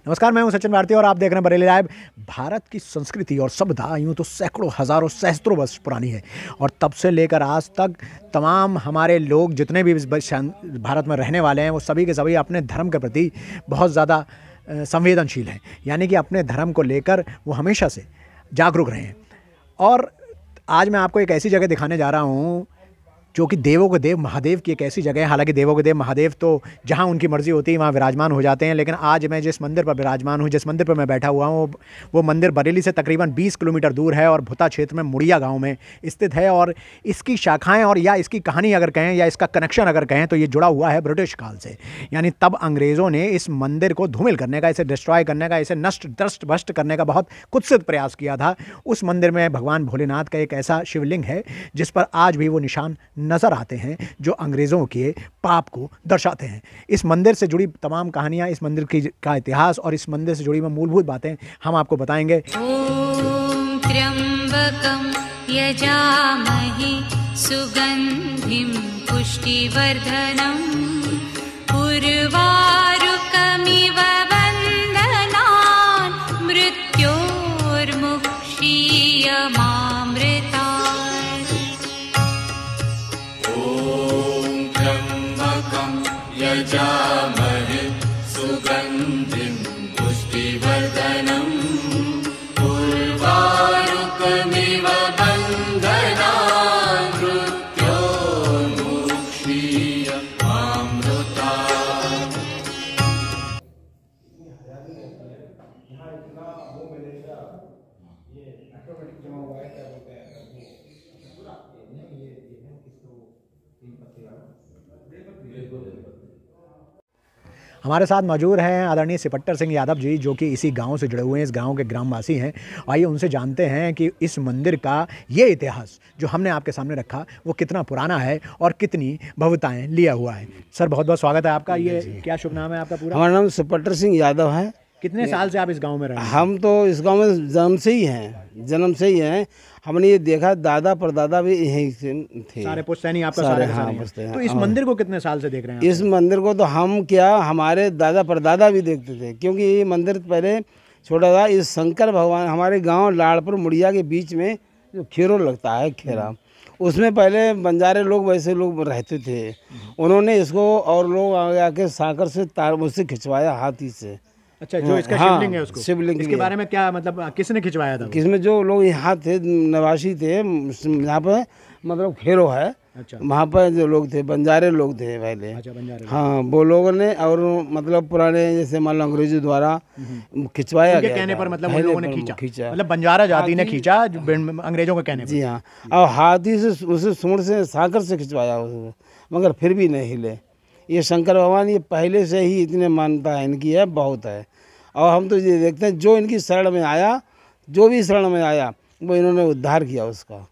नमस्कार, मैं हूं सचिन भारती और आप देख रहे हैं बरेली लाइव। भारत की संस्कृति और सभ्यता यूँ तो सैकड़ों, हज़ारों, सहस्त्रों वर्ष पुरानी है और तब से लेकर आज तक तमाम हमारे लोग जितने भी इस भारत में रहने वाले हैं वो सभी के सभी अपने धर्म के प्रति बहुत ज़्यादा संवेदनशील हैं। यानी कि अपने धर्म को लेकर वो हमेशा से जागरूक रहे हैं। और आज मैं आपको एक ऐसी जगह दिखाने जा रहा हूँ जो कि देवों के देव महादेव की एक ऐसी जगह है। हालांकि देवों के देव महादेव तो जहाँ उनकी मर्ज़ी होती है वहाँ विराजमान हो जाते हैं, लेकिन आज मैं जिस मंदिर पर विराजमान हूँ, जिस मंदिर पर मैं बैठा हुआ हूँ, वो मंदिर बरेली से तकरीबन 20 किलोमीटर दूर है और भुता क्षेत्र में मुड़िया गांव में स्थित है। और इसकी शाखाएँ और या इसकी कहानी अगर कहें या इसका कनेक्शन अगर कहें तो ये जुड़ा हुआ है ब्रिटिश काल से। यानी तब अंग्रेज़ों ने इस मंदिर को धूमिल करने का, इसे डिस्ट्रॉय करने का, इसे नष्ट ध्वस्त भ्रष्ट करने का बहुत कुत्सित प्रयास किया था। उस मंदिर में भगवान भोलेनाथ का एक ऐसा शिवलिंग है जिस पर आज भी वो निशान नज़र आते हैं जो अंग्रेज़ों के पाप को दर्शाते हैं। इस मंदिर से जुड़ी तमाम कहानियाँ, इस मंदिर का इतिहास और इस मंदिर से जुड़ी मूलभूत बातें हम आपको बताएंगे। ओम त्र्यंबकं यजामहे सुगंधिं पुष्टिवर्धनं उर्वारुकमिव बन्धनान् मृत्योर्मुक्षीयमामृतात्। यजामहे सुगन्धिं पुष्टिवर्धनं उर्वारुकमिव बन्धनान् मृत्योर्मुक्षीयमामृतात्। हमारे साथ मौजूद हैं आदरणीय सिपट्टर सिंह यादव जी, जो कि इसी गांव से जुड़े हुए हैं, इस गांव के ग्रामवासी हैं। आइए उनसे जानते हैं कि इस मंदिर का ये इतिहास जो हमने आपके सामने रखा वो कितना पुराना है और कितनी भव्यताएं लिया हुआ है। सर, बहुत बहुत स्वागत है आपका। ये क्या शुभ नाम है आपका पूरा? हमारा नाम सिपट्टर सिंह यादव है। कितने साल से आप इस गाँव में रहे हैं? हम तो इस गाँव में जन्म से ही हैं। हमने ये देखा, दादा परदादा भी यहीं से थे, सारे पुश्तैनी आपका सारे। हाँ, तो इस मंदिर को कितने साल से देख रहे हैं? इस मंदिर को तो हम क्या, हमारे दादा परदादा भी देखते थे, क्योंकि ये मंदिर पहले छोटा था। इस शंकर भगवान हमारे गांव लाड़पुर मुड़िया के बीच में जो खेरो लगता है, खेरा, उसमें पहले बंजारे लोग, वैसे लोग रहते थे। उन्होंने इसको और लोग आगे आके साकर से तार उससे खिंचवाया, हाथी से। अच्छा, जो इसका शिवलिंग है उसको, शिवलिंग इसके बारे में क्या मतलब किसने खिंचवाया था? किसमें जो लोग यहाँ थे, नवासी थे यहाँ पे, मतलब खेरो है। अच्छा, वहाँ पर जो लोग थे बंजारे लोग थे पहले। अच्छा, बंजारे। हाँ, वो लोगों ने, और मतलब पुराने जैसे मान लो अंग्रेजों द्वारा खिंचवाया गया, कहने पर मतलब उन लोगों ने खींचा, मतलब बंजारा जाति ने खींचा अंग्रेजों के कहने पर। जी हाँ, और हाथी से, उसे सूंड से, साकर से खिंचवाया, मगर फिर भी नहीं हिले। ये शंकर भगवान ये पहले से ही इतने मान्यता है इनकी है, बहुत है। और हम तो ये देखते हैं, जो इनकी शरण में आया, जो भी शरण में आया वो इन्होंने उद्धार किया उसका।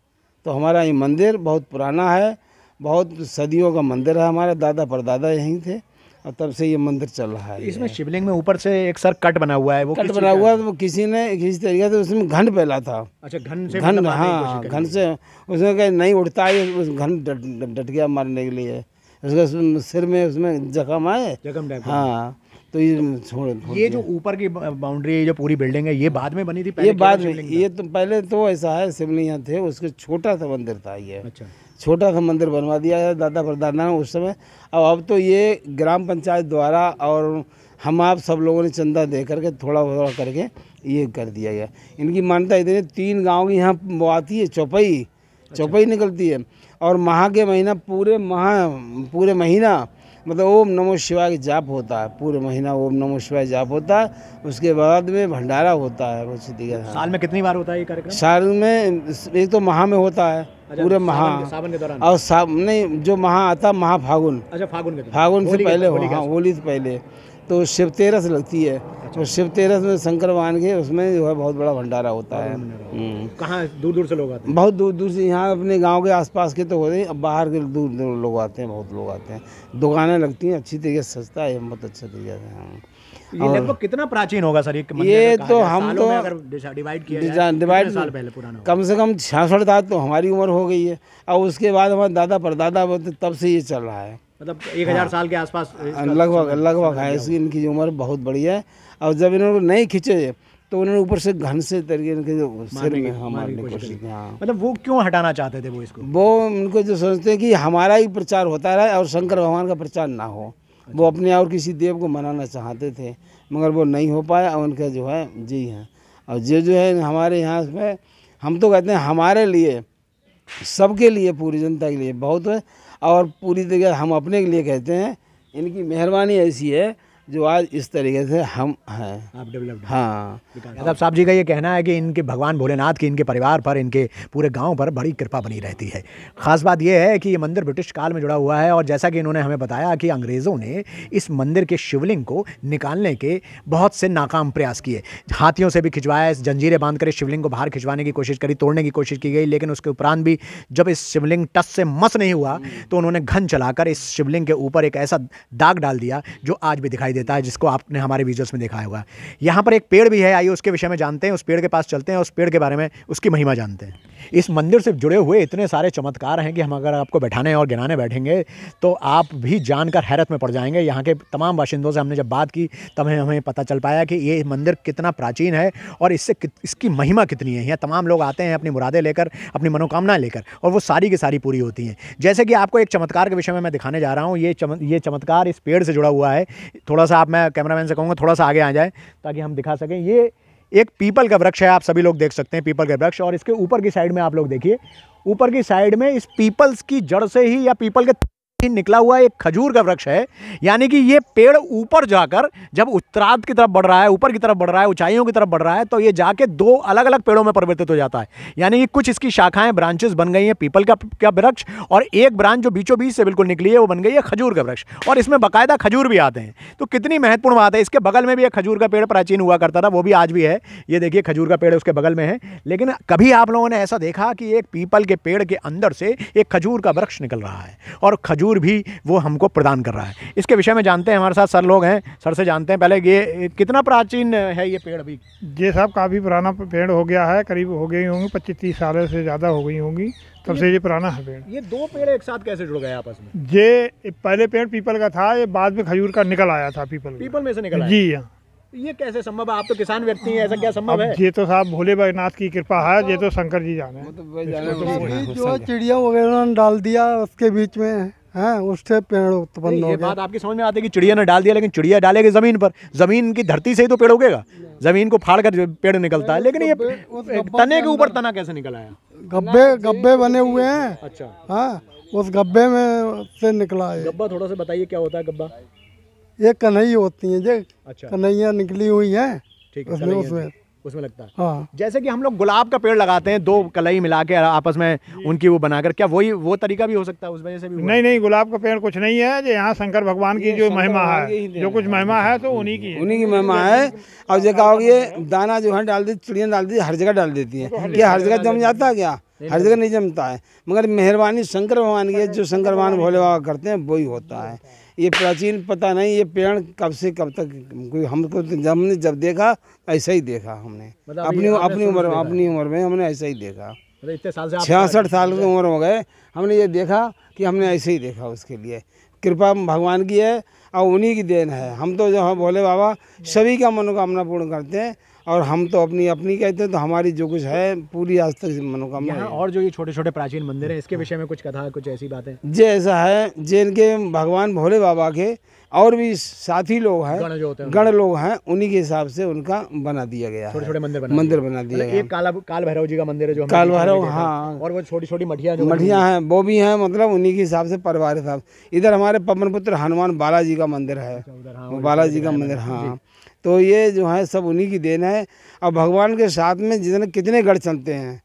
तो हमारा ये मंदिर बहुत पुराना है, बहुत सदियों का मंदिर है। हमारे दादा परदादा यहीं थे और तब से ये मंदिर चल रहा है। इसमें शिवलिंग में ऊपर से एक सर कट बना हुआ है, वो कट बना हुआ है, तो किसी ने किसी तरीके से उसमें घन फैला था। अच्छा, घन से, घन, हाँ, घन से उसमें कहीं नहीं उठता है, उस घन डट गया मारने के लिए। उसका सिर में उसमें जख्म आए, हाँ। तो ये जो ऊपर की बाउंड्री, जो पूरी बिल्डिंग है, ये बाद में बनी थी? ये बाद में, ये तो पहले तो ऐसा है, शिवलिंग यहाँ थे, उसके छोटा सा मंदिर था ये। अच्छा, छोटा सा मंदिर बनवा दिया है दादा परदादा ने उस समय। अब तो ये ग्राम पंचायत द्वारा और हम आप सब लोगों ने चंदा दे करके थोड़ा थोड़ा करके ये कर दिया गया। इनकी मान्यता इतनी, 3 गाँव की यहाँ वो आती है चौपाई, चौपाई निकलती है, और माह के महीना पूरे महीना मतलब ओम नमो शिवाय की जाप होता है, पूरे महीना ओम नमो शिवाय जाप होता है। उसके बाद में भंडारा होता है। साल में कितनी बार होता है ये कार्यक्रम? साल में एक तो माह में होता है। अच्छा, पूरे माह, सावन के दौरान, और नहीं, जो माह आता है महा फागुन। अच्छा, फागुन से पहले, होली से पहले तो शिव तेरस लगती है। तो शिव तेरस में शंकर भगवान के उसमें जो है बहुत बड़ा भंडारा होता है। कहाँ दूर दूर से लोग आते हैं? बहुत दूर दूर से, यहाँ अपने गांव के आसपास के तो होते हैं, अब बाहर के दूर दूर लोग आते हैं, बहुत लोग आते हैं। दुकानें लगती हैं अच्छी तरीके से, सस्ता है, बहुत अच्छा तरीके से। ये लगभग कितना प्राचीन होगा सर ये तो हम तो डिवाइड किया डिवाइड साल पहले पुराना कम से कम 66 था, तो हमारी उम्र हो गई है। और उसके बाद हमारे दादा परदादा तब से ये चल रहा है। मतलब 1000 साल के आसपास लगभग है इसकी, इनकी उम्र बहुत बड़ी है। और जब इन्होंने नहीं खींचे तो उन्होंने ऊपर से घन से तरीके इनके जो सिर में मारने की कोशिश की। हाँ, मतलब वो क्यों हटाना चाहते थे वो इसको? वो उनको जो सोचते हैं कि हमारा ही प्रचार होता रहे और शंकर भगवान का प्रचार ना हो। वो अपने और किसी देव को मनाना चाहते थे, मगर वो नहीं हो पाया। और उनका जो है जी हैं, और जो है हमारे यहाँ पे हम तो कहते हैं हमारे लिए, सबके लिए, पूरी जनता के लिए बहुत है। और पूरी तरह हम अपने के लिए कहते हैं, इनकी मेहरबानी ऐसी है जो आज इस तरीके से हम हैं। आप डेवलप्ड। हाँ, यादव साहब जी का ये कहना है कि इनके भगवान भोलेनाथ की इनके परिवार पर, इनके पूरे गांव पर बड़ी कृपा बनी रहती है। ख़ास बात यह है कि ये मंदिर ब्रिटिश काल में जुड़ा हुआ है, और जैसा कि इन्होंने हमें बताया कि अंग्रेज़ों ने इस मंदिर के शिवलिंग को निकालने के बहुत से नाकाम प्रयास किए। हाथियों से भी खिंचवाया, जंजीरें बांध कर इस शिवलिंग को बाहर खिंचवाने की कोशिश करी, तोड़ने की कोशिश की गई, लेकिन उसके उपरांत भी जब इस शिवलिंग टस से मस नहीं हुआ तो उन्होंने घन चलाकर इस शिवलिंग के ऊपर एक ऐसा दाग डाल दिया जो आज भी दिखाई देता है, जिसको आपने हमारे वीडियोस में देखा होगा। यहाँ पर एक पेड़ भी है, आइए उसके विषय में जानते हैं। उस पेड़ के पास चलते हैं, उस पेड़ के बारे में, उसकी महिमा जानते हैं। इस मंदिर से जुड़े हुए इतने सारे चमत्कार हैं कि हम अगर आपको बैठाने और गिनाने बैठेंगे तो आप भी जानकर हैरत में पड़ जाएंगे। यहाँ के तमाम बाशिंदों से हमने जब बात की तब हमें पता चल पाया कि ये मंदिर कितना प्राचीन है और इसकी महिमा कितनी है। यहाँ तमाम लोग आते हैं अपनी मुरादें लेकर, अपनी मनोकामनाएं लेकर, और वो सारी की सारी पूरी होती हैं। जैसे कि आपको एक चमत्कार के विषय में मैं दिखाने जा रहा हूँ। ये चमत्कार इस पेड़ से जुड़ा हुआ है। थोड़ा सा मैं कैमरामैन से कहूँगा थोड़ा सा आगे आ जाए ताकि हम दिखा सकें। ये एक पीपल का वृक्ष है, आप सभी लोग देख सकते हैं पीपल का वृक्ष, और इसके ऊपर की साइड में आप लोग देखिए, ऊपर की साइड में इस पीपल्स की जड़ से ही या पीपल के निकला हुआ एक खजूर का वृक्ष है। यानी कि ये पेड़ ऊपर जाकर जब उत्तरार्ध की तरफ बढ़ रहा है, ऊपर की तरफ बढ़ रहा है, ऊंचाइयों की तरफ बढ़ रहा है, तो ये जाके दो अलग अलग पेड़ों में परिवर्तित हो जाता है। यानी कि कुछ इसकी शाखाएं, ब्रांचेस बन गई हैं पीपल का वृक्ष, और एक ब्रांच जो बीचों बीच से बिल्कुल निकली है वो बन गई है खजूर का वृक्ष, और इसमें बाकायदा खजूर भी आते हैं। तो कितनी महत्वपूर्ण बात है। इसके बगल में भी एक खजूर का पेड़ प्राचीन हुआ करता था, वो भी आज भी है। ये देखिए खजूर का पेड़ उसके बगल में है। लेकिन कभी आप लोगों ने ऐसा देखा कि एक पीपल के पेड़ के अंदर से एक खजूर का वृक्ष निकल रहा है, और खजूर भी वो हमको प्रदान कर रहा है। इसके विषय में जानते हैं, हमारे साथ सर लोग हैं, सर से जानते हैं। पहले ये कितना प्राचीन है ये पेड़? अभी ये साहब काफ़ी पुराना पेड़ हो गया है, करीब हो गई होंगी 25-30 साल से ज़्यादा हो गई होंगी, तब से ये पुराना है पेड़। ये दो पेड़ एक साथ कैसे जुड़ गए आपस में? ये पहले पेड़ पीपल का था, ये बाद में खजूर का निकल आया था। पीपल में से निकला? जी हाँ। ये कैसे संभव है? आप तो किसान व्यक्ति हैं, ऐसा क्या संभव है? ये तो साहब भोले बाबा की कृपा है, ये तो शंकर जी जाने। जो चिड़िया वगैरह ने डाल दिया उसके बीच में है, उससे पेड़ उत्पन्न हो ये गया। बात आपकी समझ में आती है कि चिड़िया ने डाल दिया, लेकिन चिड़िया डालेगी जमीन पर, जमीन की धरती से ही तो पेड़ उगेगा, जमीन को फाड़ कर पेड़ निकलता है। लेकिन ये तने के ऊपर तना कैसे निकल आया? गब्बे बने हुए हैं। अच्छा, हाँ, उस गब्बे में से निकला है। गब्बा थोड़ा सा बताइए क्या होता है गब्बा? ये कन्हैया होती है, ये अच्छा, कन्हैया निकली हुई है, ठीक है, उसमें लगता है। हाँ। जैसे कि हम लोग गुलाब का पेड़ लगाते हैं, दो कलई मिला के आपस में उनकी वो बनाकर, क्या वो तरीका भी हो सकता है? उस वजह से भी नहीं, गुलाब का पेड़ कुछ नहीं है। यहाँ शंकर भगवान की जो महिमा है, जो कुछ महिमा है तो उन्हीं की महिमा है। और जो कहा ये दाना जो है डाल दी, चिड़िया डाल दी, हर जगह डाल देती है। क्या हर जगह जम जाता है? क्या हर जगह नहीं जमता है, मगर मेहरबानी शंकर भगवान की है। जो शंकर भगवान भोले बाबा करते हैं वही होता है। ये प्राचीन पता नहीं ये पेड़ कब से कब तक, कोई हमको हमने जब देखा ऐसा ही देखा हमने, अपनी उम्र में हमने ऐसा ही देखा। 66 साल की उम्र हो गए, हमने ये देखा कि हमने ऐसे ही देखा। उसके लिए कृपा भगवान की है और उन्हीं की देन है। हम तो जो है भोले बाबा सभी का मनोकामना पूर्ण करते हैं, और हम तो अपनी कहते हैं, तो हमारी जो कुछ है पूरी आज तक मनोकामना है। और जो ये छोटे छोटे प्राचीन मंदिर हैं, इसके विषय में कुछ कथा, कुछ ऐसी बातें? जे ऐसा है, जिनके भगवान भोले बाबा के और भी साथी लोग हैं, गण लोग हैं, उन्हीं के हिसाब से उनका बना दिया गया है। छोटे छोटे मंदिर बना दिया गया। एक काल भैरव जी का मंदिर है जो काल भैरव, हाँ, और वो छोटी छोटी मठिया हैं वो भी हैं, मतलब उन्हीं के हिसाब से परिवार के साथ। इधर हमारे पवन पुत्र हनुमान बालाजी का मंदिर है, बालाजी का मंदिर, हाँ। तो ये जो है सब उन्हीं की देन है। और भगवान के साथ में जितने कितने गढ़ चलते हैं,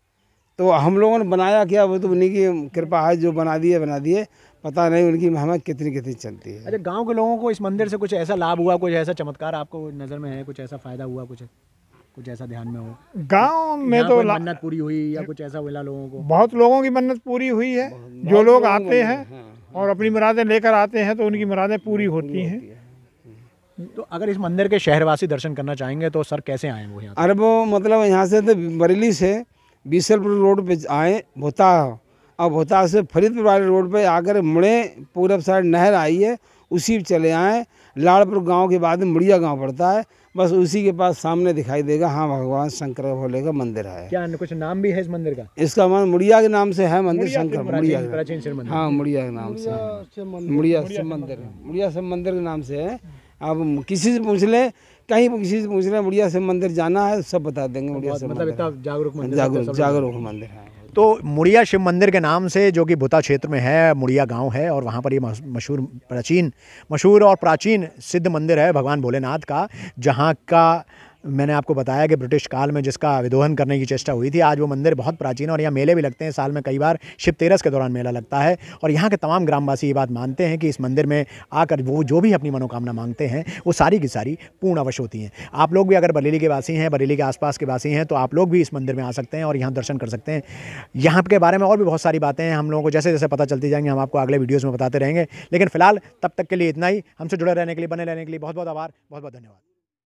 तो हम लोगों ने बनाया क्या, वो तो उन्हीं की कृपा है। जो बना दिए, पता नहीं उनकी महिमा कितनी चलती है। अच्छा, गांव के लोगों को इस मंदिर से कुछ ऐसा लाभ हुआ, कुछ ऐसा चमत्कार आपको नज़र में है, कुछ ऐसा फायदा हुआ, कुछ ऐसा ध्यान में हो? गांव में तो मन्नत पूरी हुई या कुछ ऐसा मिला लोगों को? बहुत लोगों की मन्नत पूरी हुई है। जो लोग आते हैं और अपनी मुरादें लेकर आते हैं तो उनकी मुरादें पूरी होती हैं। तो अगर इस मंदिर के शहरवासी दर्शन करना चाहेंगे तो सर कैसे आए वो यहाँ? अरे वो मतलब यहाँ से तो बरेली से बीसलपुर रोड पे आए, भोता और भोताल से फरीदपुर वाले रोड पे आकर मुड़े, पूरब साइड नहर आई है, उसी पे चले आएँ। लाड़पुर गांव के बाद में मुड़िया गांव पड़ता है, बस उसी के पास सामने दिखाई देगा। हाँ, भगवान शंकर भोले का मंदिर है। क्या कुछ नाम भी है इस मंदिर का? इसका मुड़िया के नाम से है मंदिर, शंकर मुड़िया, प्राचीन शिव मंदिर। हाँ, मुड़िया के नाम से, मुड़िया शिव मंदिर, मुड़िया शिव मंदिर के नाम से है। अब किसी से पूछ ले, कहीं किसी से पूछ ले मुड़िया शिव मंदिर जाना है, सब बता देंगे। मुड़िया शिव मतलब इतना जागरूक मंदिर, जागरूक मंदिर है। तो मुड़िया शिव मंदिर के नाम से, जो कि भोता क्षेत्र में है, मुड़िया गांव है, और वहाँ पर ये मशहूर और प्राचीन सिद्ध मंदिर है भगवान भोलेनाथ का, जहाँ का मैंने आपको बताया कि ब्रिटिश काल में जिसका विदोहन करने की चेष्टा हुई थी। आज वो मंदिर बहुत प्राचीन है और यहाँ मेले भी लगते हैं, साल में कई बार शिव तेरस के दौरान मेला लगता है। और यहाँ के तमाम ग्रामवासी ये बात मानते हैं कि इस मंदिर में आकर वो जो भी अपनी मनोकामना मांगते हैं वो सारी की सारी पूर्ण अवश्य होती हैं। आप लोग भी अगर बरेली के वासी हैं, बरेली के आसपास के वासी हैं, तो आप लोग भी इस मंदिर में आ सकते हैं और यहाँ दर्शन कर सकते हैं। यहाँ के बारे में और भी बहुत सारी बातें हैं, हम लोगों को जैसे जैसे पता चलती जाएंगी हम आपको अगले वीडियोज़ में बताते रहेंगे। लेकिन फिलहाल तब तक के लिए इतना ही। हमसे जुड़े रहने के लिए, बने रहने के लिए बहुत बहुत आभार, बहुत बहुत धन्यवाद।